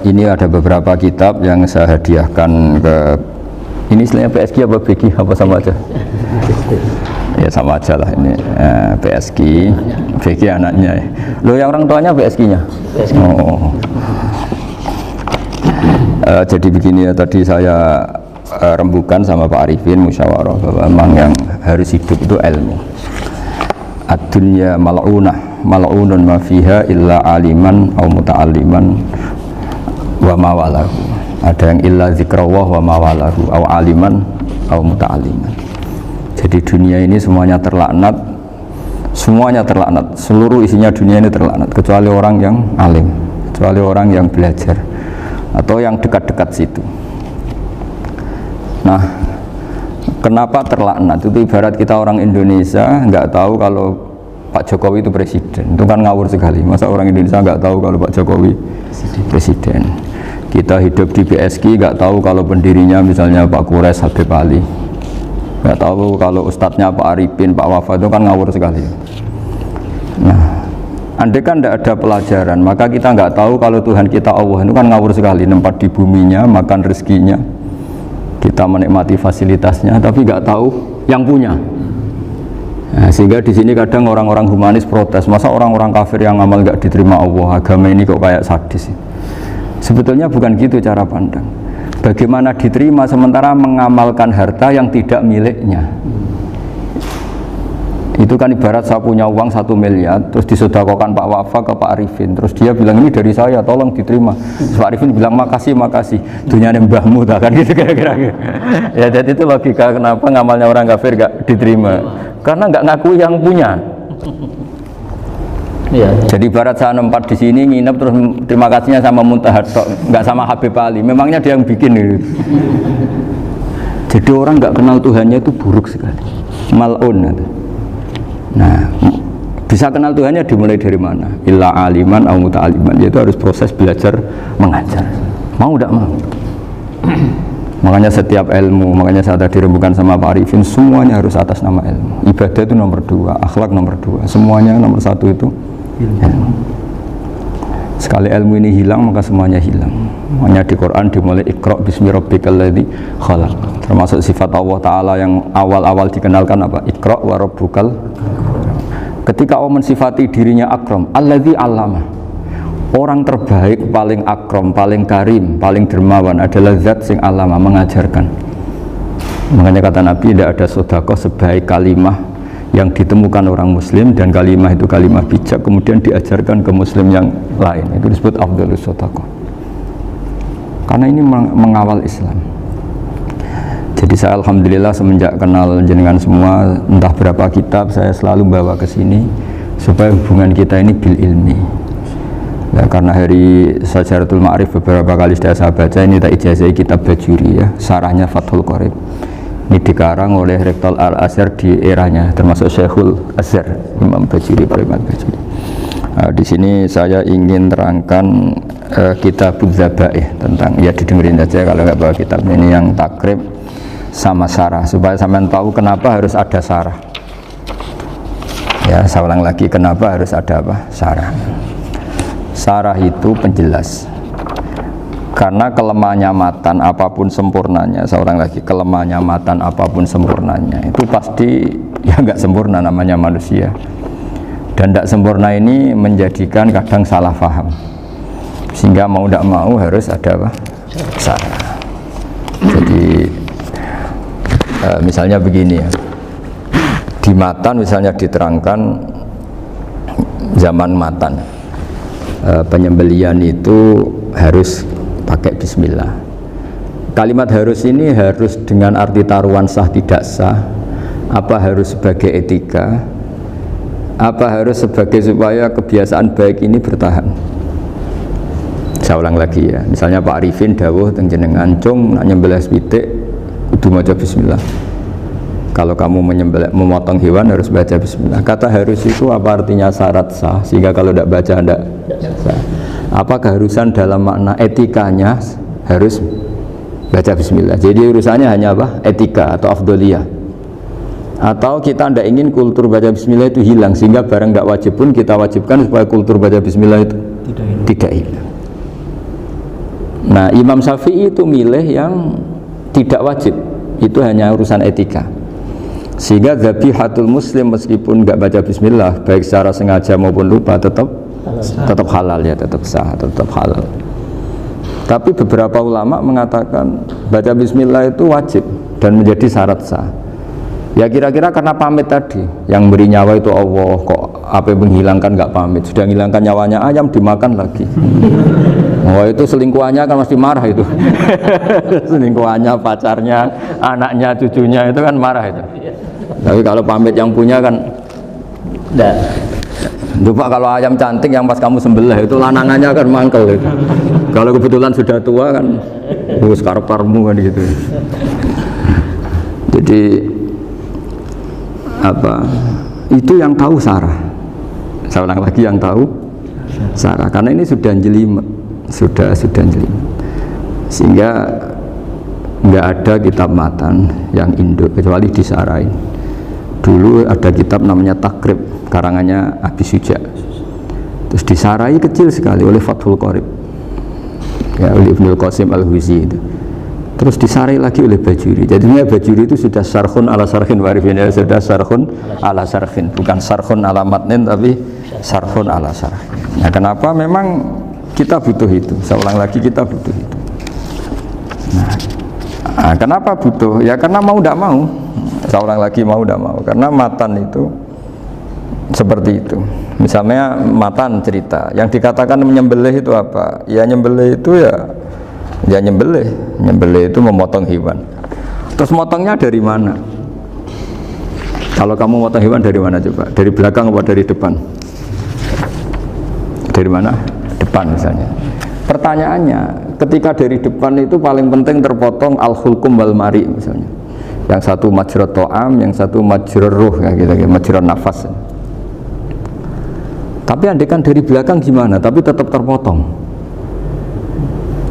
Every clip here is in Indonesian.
Ini ada beberapa kitab yang saya hadiahkan ke ini istilahnya PSG apa BG apa sama aja? Ya sama aja lah ini PSG, BG anaknya. Loh yang orang tuanya PSG-nya? Oh. Jadi begini ya, tadi saya rembukan sama Pak Arifin musyawarah bahwa memang yang harus hidup itu ilmu. Ad-dunya mal'unah, mal'unun ma fiha illa aliman au muta'alliman wa mawalahu. Ada yang illa zikrawah wa mawalahu au aliman au muta'alliman. Jadi dunia ini semuanya terlaknat, seluruh isinya dunia ini terlaknat kecuali orang yang alim, kecuali orang yang belajar atau yang dekat-dekat situ. Nah, kenapa terlaknat? Itu ibarat kita orang Indonesia nggak tahu kalau Pak Jokowi itu presiden, itu kan ngawur sekali. Masa orang Indonesia nggak tahu kalau Pak Jokowi presiden? Kita hidup di PSG nggak tahu kalau pendirinya misalnya Pak Kures Habib Ali, nggak tahu kalau ustadznya Pak Arifin, Pak Wafa, itu kan ngawur sekali. Nah, andai kan tidak ada pelajaran, maka kita nggak tahu kalau Tuhan kita Allah itu kan ngawur sekali, nempat di buminya, makan rezekinya, kita menikmati fasilitasnya, tapi nggak tahu yang punya. Nah, sehingga di sini kadang orang-orang humanis protes, masa orang-orang kafir yang amal nggak diterima Allah, agama ini kok kayak sadis. Sebetulnya bukan gitu cara pandang. Bagaimana diterima sementara mengamalkan harta yang tidak miliknya. Itu kan ibarat saya punya uang 1 miliar, terus disedekahkan Pak Wafa ke Pak Arifin, terus dia bilang ini dari saya, tolong diterima. Terus Pak Arifin bilang makasih, dunia mbahmu tak kan gitu kira-kira. Ya jadi itu logika kenapa ngamalnya orang kafir gak diterima, karena nggak ngaku yang punya. Ya. Jadi ibarat saya nempat di sini nginep terus terima kasihnya sama Muntahar, nggak sama Habib Ali. Memangnya dia yang bikin gitu. Jadi orang nggak kenal Tuhannya itu buruk sekali, mal'un. Nah, bisa kenal Tuhannya dimulai dari mana? Illa aliman au muta'aliman, yaitu harus proses belajar mengajar. Mau tidak mau. Makanya setiap ilmu, makanya saya tadi rembukan sama Pak Arifin, semuanya harus atas nama ilmu. Ibadah itu nomor 2, akhlak nomor 2, semuanya nomor 1 itu ilmu. Sekali ilmu ini hilang maka semuanya hilang. Makanya di Quran dimulai Iqra bismi rabbikal ladzi khalaq. Termasuk sifat Allah Ta'ala yang awal-awal dikenalkan apa? Iqra wa rabbukal. Ketika Allah mensifati dirinya akram, alladzi allama. Orang terbaik, paling akram, paling karim, paling dermawan adalah zat sing allama, mengajarkan. Makanya kata Nabi, tidak ada sedekah sebaik kalimah yang ditemukan orang muslim, dan kalimah itu kalimah bijak kemudian diajarkan ke muslim yang lain, itu disebut afdhalus sedekah. Karena ini mengawal Islam. Jadi saya alhamdulillah semenjak kenal jenengan semua, entah berapa kitab saya selalu bawa ke sini supaya hubungan kita ini bil ilmi. Ya, karena hari Syajaratul Ma'arif beberapa kali sudah saya baca, ini tak ijazahi kitab Bajuri ya, sarahnya Fathul Qorib. Ini dikarang oleh Rektor Al-Azhar di eranya, termasuk Syekhul Azhar Imam Bajuri, Imam Bajuri. Di sini saya ingin terangkan Kitabuz Zabaih, tentang, ya didengerin saja kalau nggak bawa kitab ini, yang takrib sama sarah, supaya sampean tahu kenapa harus ada sarah. Ya, saya ulang lagi, kenapa harus ada apa? Sarah. Sarah itu penjelas. Karena kelemahannya matan apapun sempurnanya, seorang lagi, kelemahannya matan apapun sempurnanya itu pasti ya nggak sempurna, namanya manusia. Dan tidak sempurna ini menjadikan kadang salah paham, sehingga mau tidak mau harus ada apa? Sarah. Jadi misalnya begini ya, di matan misalnya diterangkan zaman matan, penyembelian itu harus pakai bismillah. Kalimat harus ini harus dengan arti taruhan sah tidak sah, apa harus sebagai etika, apa harus sebagai supaya kebiasaan baik ini bertahan. Saya ulang lagi ya, misalnya Pak Arifin dawuh teng jenengan cung nak nyembelih pitik kudu maca bismillah. Kalau kamu memotong hewan harus baca bismillah. Kata harus itu apa artinya? Syarat sah, sehingga kalau tidak baca tidak sah. Apa keharusan dalam makna etikanya harus baca bismillah. Jadi urusannya hanya apa? Etika atau afdoliyah. Atau kita tidak ingin kultur baca bismillah itu hilang, sehingga barang tidak wajib pun kita wajibkan supaya kultur baca bismillah itu tidak hilang. Nah, Imam Syafi'i itu milih yang tidak wajib, itu hanya urusan etika. Sehingga dzabihatul muslim meskipun nggak baca bismillah, baik secara sengaja maupun lupa, tetap halal ya, tetap sah, tetap halal. Tapi beberapa ulama mengatakan baca bismillah itu wajib dan menjadi syarat sah. Ya kira-kira karena pamit tadi, yang beri nyawa itu Allah, kok apa yang menghilangkan nggak pamit, sudah menghilangkan nyawanya ayam dimakan lagi. Oh itu selingkuhannya kan mesti marah itu. Selingkuhannya, pacarnya, anaknya, cucunya itu kan marah itu. Tapi kalau pamit yang punya kan enggak. Coba kalau ayam cantik yang pas kamu sembelih itu lanangannya kan mangkel gitu. Kalau kebetulan sudah tua kan karep-karepmu kan gitu. Jadi apa? Itu yang tahu Sarah. Saya ulang lagi, yang tahu Sarah, karena ini sudah jelimet, sudah jelimet. Sehingga nggak ada kitab matan yang induk kecuali disarain. Dulu ada kitab namanya Takrib, karangannya Abi Suja. Terus disarai kecil sekali oleh Fathul Qorib, ya, oleh Ibnul Qasim Al-Huzi itu. Terus disarai lagi oleh Bajuri. Jadinya Bajuri itu sudah sarhun ala sarhin warifin, ya, sudah sarhun ala sarhin, bukan sarhun ala matnin tapi sarhun ala sarhin. Nah, kenapa? Memang kita butuh itu. Saya ulang lagi, kita butuh itu. Nah, kenapa butuh? Ya karena mau tidak mau. Saya ulang lagi, mau tidak mau. Karena matan itu seperti itu. Misalnya matan cerita, yang dikatakan menyembelih itu apa? Ya nyembelih itu ya nyembelih itu memotong hewan. Terus motongnya dari mana? Kalau kamu motong hewan dari mana coba? Dari belakang atau dari depan? Dari mana? Depan misalnya. Pertanyaannya, ketika dari depan itu paling penting terpotong al-hulkum wal mari misalnya. Yang satu majrur to'am, yang satu majrur ruh, kayak gitu, majrur nafas. Tapi andaikan dari belakang gimana? Tapi tetap terpotong.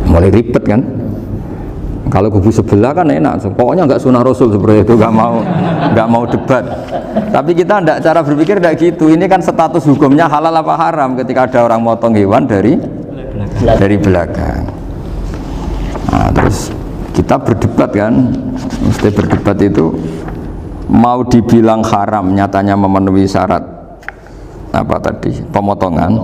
Mulai ribet kan? Kalau kubu sebelah kan enak, pokoknya nggak sunnah Rasul seperti itu, nggak mau debat. Tapi kita tidak, cara berpikir tidak gitu. Ini kan status hukumnya halal apa haram ketika ada orang motong hewan dari belakang. Nah, terus kita berdebat kan, mesti berdebat itu mau dibilang haram, nyatanya memenuhi syarat apa tadi, pemotongan,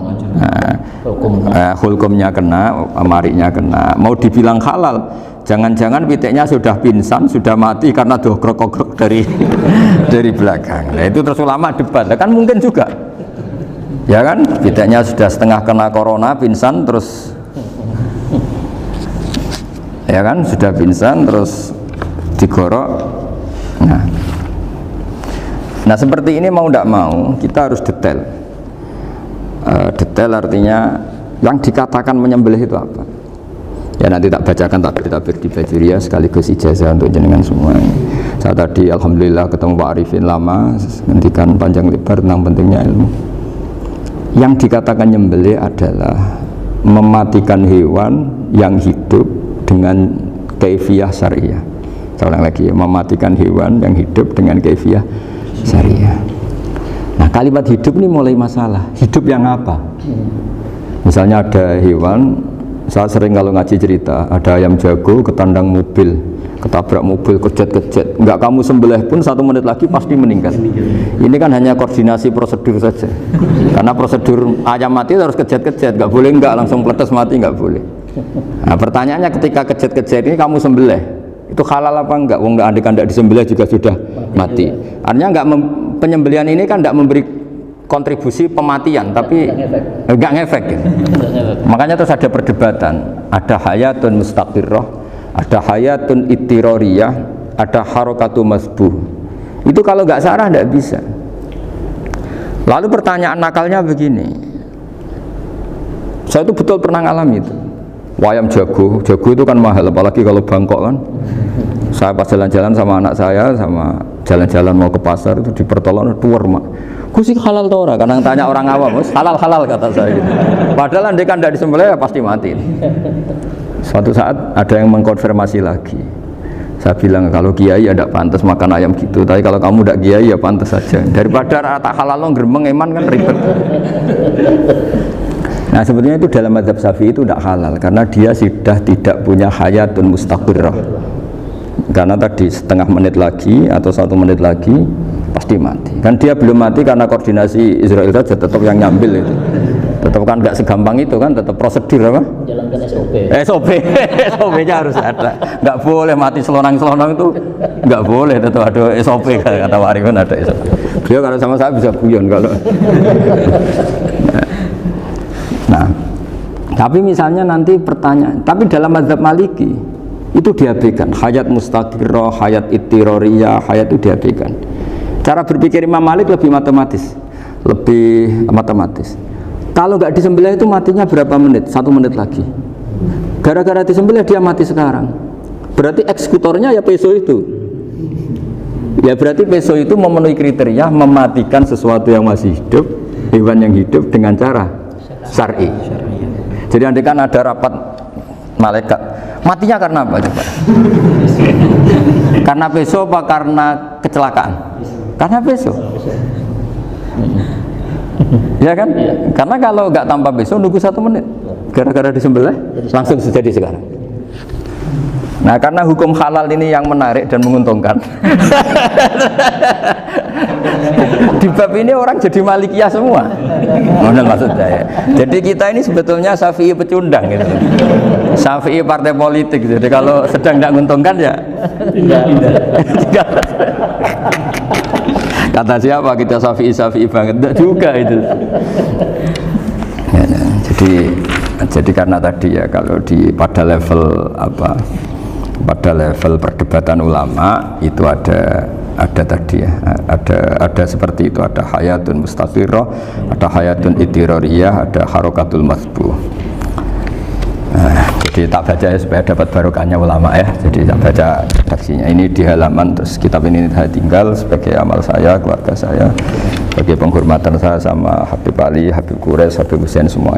hukumnya kena, marinya kena. Mau dibilang halal, jangan-jangan pitiknya sudah pingsan, sudah mati karena dogrok-ogrok dari belakang. Nah itu terus ulama debat, kan mungkin juga, ya kan, pitiknya sudah setengah kena corona, pingsan terus, ya kan, sudah pingsan terus digorok. Nah seperti ini mau tidak mau kita harus detail. Detail artinya yang dikatakan menyembelih itu apa? Ya nanti tak bacakan tabir di Bajiria sekaligus ijazah untuk jenengan semua. Saya tadi alhamdulillah ketemu Pak Arifin lama, ngendikan panjang lebar tentang pentingnya ilmu. Yang dikatakan menyembelih adalah mematikan hewan yang hidup dengan kaifiyah syariah. Saya ulang lagi, mematikan hewan yang hidup dengan kaifiyah syariah. Nah kalimat hidup ini mulai masalah. Hidup yang apa? Misalnya ada hewan, saya sering kalau ngaji cerita, ada ayam jago ketandang mobil, ketabrak mobil, kejet-kejet, enggak kamu sembelih pun 1 menit lagi pasti meninggal. Ini kan hanya koordinasi prosedur saja. Karena prosedur ayam mati harus kejet-kejet, enggak boleh enggak langsung peletes mati, enggak boleh. Nah pertanyaannya, ketika kejet-kejet ini kamu sembelih, itu halal apa enggak? Wong enggak, andaikan enggak disembelih juga sudah mati. Artinya enggak, penyembelihan ini kan enggak memberi kontribusi pematian, tapi enggak ngefek gitu. Makanya terus ada perdebatan, ada hayatun mustaqirrah, ada hayatun ittiroriyah, ada harokatu masbuh. Itu kalau enggak sarah enggak bisa. Lalu pertanyaan nakalnya begini, saya itu betul pernah ngalami itu. Wayam jago itu kan mahal, apalagi kalau Bangkok kan. Saya pas jalan-jalan sama anak saya, sama jalan-jalan mau ke pasar itu di pertolongan tuwer mak. Gusti halal tau ora? Kadang tanya orang awam, halal kata saya gitu. Padahal andai kan tidak disembelih ya pasti mati. Suatu saat ada yang mengkonfirmasi lagi. Saya bilang kalau kiai ya tidak pantas makan ayam gitu, tapi kalau kamu tidak kiai ya pantas saja. Daripada rata halal lo geremeng eman kan ribet. Nah sebetulnya itu dalam mazhab Syafi'i itu tidak halal karena dia sudah tidak punya hayatun mustaqirrah. Karena tadi setengah menit lagi atau 1 menit lagi pasti mati. Kan dia belum mati karena koordinasi Israel saja tetap yang nyambil itu. Tetap kan nggak segampang itu kan, tetap prosedur apa? Jalankan SOP. SOP-nya harus ada. Nggak boleh mati selonang-selonang itu, nggak boleh. Tetap ada SOP kata Wariwan ada SOP. Beliau kalau sama saya bisa guyon kalau. Nah, tapi misalnya nanti pertanyaan, tapi dalam mazhab Maliki itu diabaikan. Hayat mustaqirrah, hayat ittiroriyah, hayat itu diabaikan. Cara berpikir Imam Malik lebih matematis. Kalau nggak disembelih itu matinya berapa menit? 1 menit lagi. Gara-gara disembelih dia mati sekarang. Berarti eksekutornya ya peso itu. Ya berarti peso itu memenuhi kriteria mematikan sesuatu yang masih hidup, hewan yang hidup dengan cara syar'i. Jadi andai kan ada rapat malaikat, matinya karena apa coba? Karena peso apa karena kecelakaan? Karena peso. Ya kan? Karena kalau nggak tanpa peso nunggu 1 menit, gara-gara disembelih langsung terjadi sekarang. Nah karena hukum halal ini yang menarik dan menguntungkan. Di bab ini orang jadi Malikiyah semua. Benar maksud saya. Jadi kita ini sebetulnya Syafi'i pecundang gitu. Syafi'i partai politik. Jadi kalau sedang tidak menguntungkan ya kata siapa kita Syafi'i banget? Tidak juga itu. Ya, jadi karena tadi ya kalau pada level perdebatan ulama itu ada tadi ya, ada seperti itu, ada hayatun mustaqirrah, ada hayatun ittiroriyah, ada harokatul masbuh. Jadi tak baca ya supaya dapat barokahnya ulama ya. Jadi tak baca redaksinya. Ini di halaman, terus kitab ini saya tinggal sebagai amal saya, keluarga saya, sebagai penghormatan saya sama Habib Ali, Habib Quraisy, Habib Hussein semua.